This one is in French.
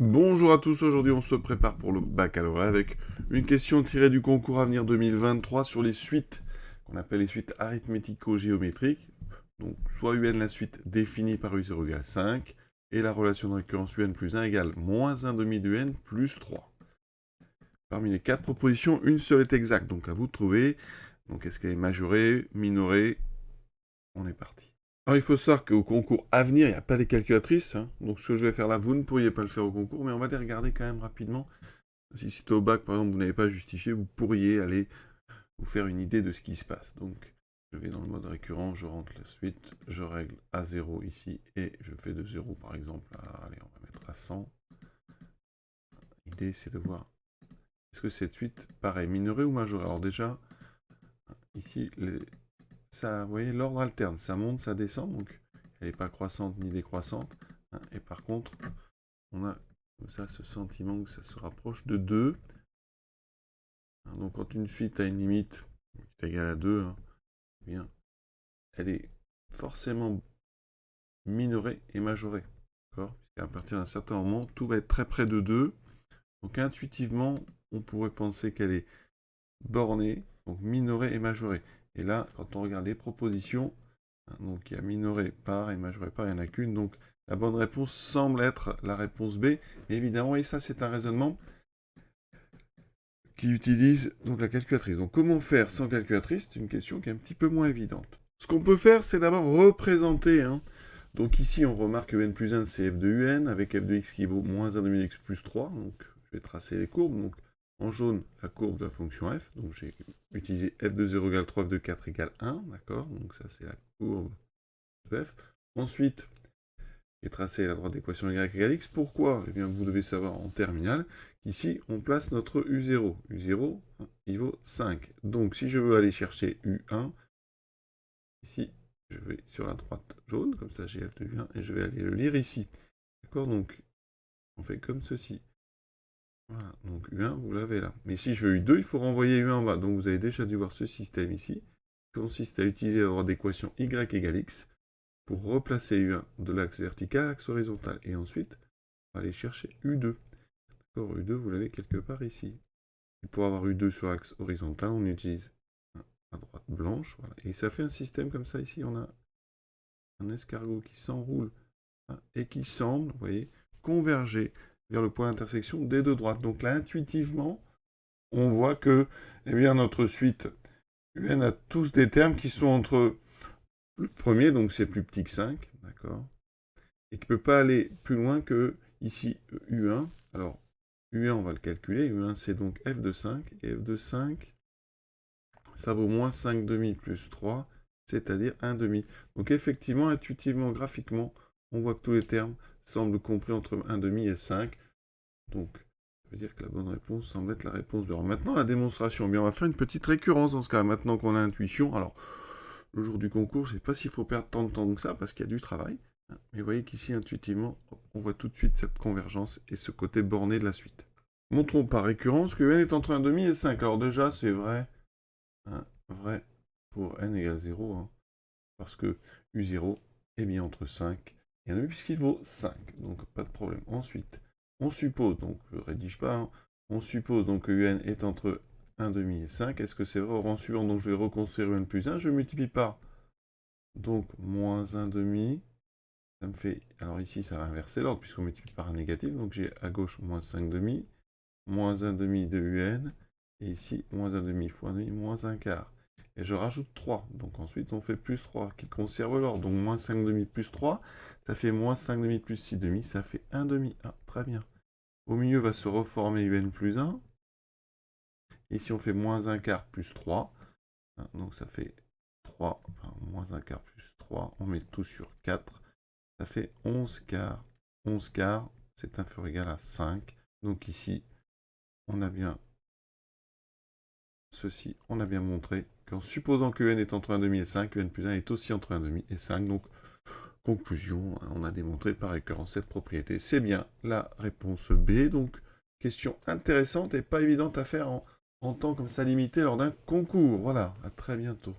Bonjour à tous, aujourd'hui on se prépare pour le baccalauréat avec une question tirée du concours Avenir 2023 sur les suites qu'on appelle les suites arithmético-géométriques. Donc soit UN la suite définie par U0 égale 5 et la relation de récurrence UN plus 1 égale moins 1 demi de UN plus 3. Parmi les 4 propositions, une seule est exacte, donc à vous de trouver. Donc est-ce qu'elle est majorée, minorée? On est parti. Alors, il faut savoir qu'au concours à venir, il n'y a pas les calculatrices. Donc, ce que je vais faire là, vous ne pourriez pas le faire au concours, mais on va les regarder quand même rapidement. Si c'était au bac, par exemple, vous n'avez pas justifié, vous pourriez aller vous faire une idée de ce qui se passe. Donc, je vais dans le mode récurrent, je rentre la suite, je règle à 0 ici, et je fais de 0, par exemple, allez, on va mettre à 100. L'idée, c'est de voir, est-ce que cette suite, pareil, minorée ou majorée? Alors déjà, ici, ça, vous voyez, l'ordre alterne, ça monte, ça descend, donc elle n'est pas croissante ni décroissante. Et par contre, on a comme ça ce sentiment que ça se rapproche de 2. Donc quand une suite a une limite qui est égale à 2, eh bien, elle est forcément minorée et majorée. Puisqu'à partir d'un certain moment, tout va être très près de 2. Donc intuitivement, on pourrait penser qu'elle est bornée, donc minorée et majorée. Et là, quand on regarde les propositions, donc il y a minoré par et majoré par, il n'y en a qu'une. Donc la bonne réponse semble être la réponse B. Et évidemment, et ça c'est un raisonnement qui utilise donc la calculatrice. Donc comment faire sans calculatrice? C'est une question qui est un petit peu moins évidente. Ce qu'on peut faire, c'est d'abord représenter. Donc ici, on remarque que n plus 1, c'est f de un, avec f de x qui vaut moins 1 demi de x plus 3. Donc je vais tracer les courbes. Donc en jaune, la courbe de la fonction f. Donc j'ai utilisé f de 0 égale 3, f de 4 égale 1. D'accord? Donc ça, c'est la courbe de f. Ensuite, j'ai tracé la droite d'équation y égale x. Pourquoi? Eh bien, vous devez savoir en terminale qu'ici, on place notre U0. U0, il vaut 5. Donc, si je veux aller chercher U1, ici, je vais sur la droite jaune, comme ça j'ai f de U1, et je vais aller le lire ici. D'accord? Donc, on fait comme ceci. Voilà, donc U1, vous l'avez là. Mais si je veux U2, il faut renvoyer U1 en bas. Donc, vous avez déjà dû voir ce système ici, qui consiste à utiliser la droite d'équation y égale x, pour replacer U1 de l'axe vertical à l'axe horizontal. Et ensuite, on va aller chercher U2. D'accord, U2, vous l'avez quelque part ici. Et pour avoir U2 sur l'axe horizontal, on utilise la droite blanche. Voilà. Et ça fait un système comme ça ici. On a un escargot qui s'enroule et qui semble, vous voyez, converger vers le point d'intersection des deux droites. Donc là, intuitivement, on voit que eh bien, notre suite UN a tous des termes qui sont entre le premier, donc c'est plus petit que 5, d'accord, et qui ne peut pas aller plus loin que ici U1. Alors, U1, on va le calculer. U1, c'est donc f de 5. Et f de 5, ça vaut moins 5 demi plus 3, c'est-à-dire 1 demi. Donc effectivement, intuitivement, graphiquement, on voit que tous les termes semblent compris entre 1 demi et 5. Donc, ça veut dire que la bonne réponse semble être la réponse B. Alors maintenant, la démonstration. Bien, on va faire une petite récurrence dans ce cas. Maintenant qu'on a intuition. Alors, le jour du concours, je ne sais pas s'il faut perdre tant de temps que ça, parce qu'il y a du travail. Mais vous voyez qu'ici, intuitivement, on voit tout de suite cette convergence et ce côté borné de la suite. Montrons par récurrence que n est entre 1,5 et 5. Alors déjà, c'est vrai, vrai pour n égale 0, parce que U0 est bien entre 5 et 1,5 puisqu'il vaut 5. Donc pas de problème. Ensuite, on suppose, donc je ne rédige pas, on suppose donc que un est entre 1,5 et 5. Est-ce que c'est vrai? Au rang suivant, donc je vais reconstruire un plus 1, je multiplie par donc moins 1,5. Ça me fait, alors ici ça va inverser l'ordre puisqu'on multiplie par un négatif, donc j'ai à gauche moins 5 demi, moins 1 demi de UN, et ici moins 1 demi fois 1 demi, moins 1 quart. Et je rajoute 3, donc ensuite on fait plus 3 qui conserve l'ordre, donc moins 5 demi plus 3, ça fait moins 5 demi plus 6 demi, ça fait 1 demi. Ah, très bien. Au milieu va se reformer UN plus 1, ici on fait moins 1 quart plus 3, donc ça fait 3, enfin moins 1 quart plus 3, on met tout sur 4, ça fait 11 quarts. 11 quarts, c'est inférieur ou égal à 5. Donc ici, on a bien ceci. On a bien montré qu'en supposant que n est entre 1,5 et 5, n plus 1 est aussi entre 1,5 et 5. Donc, conclusion, on a démontré par récurrence cette propriété. C'est bien la réponse B. Donc, question intéressante et pas évidente à faire en temps comme ça limité lors d'un concours. Voilà, à très bientôt.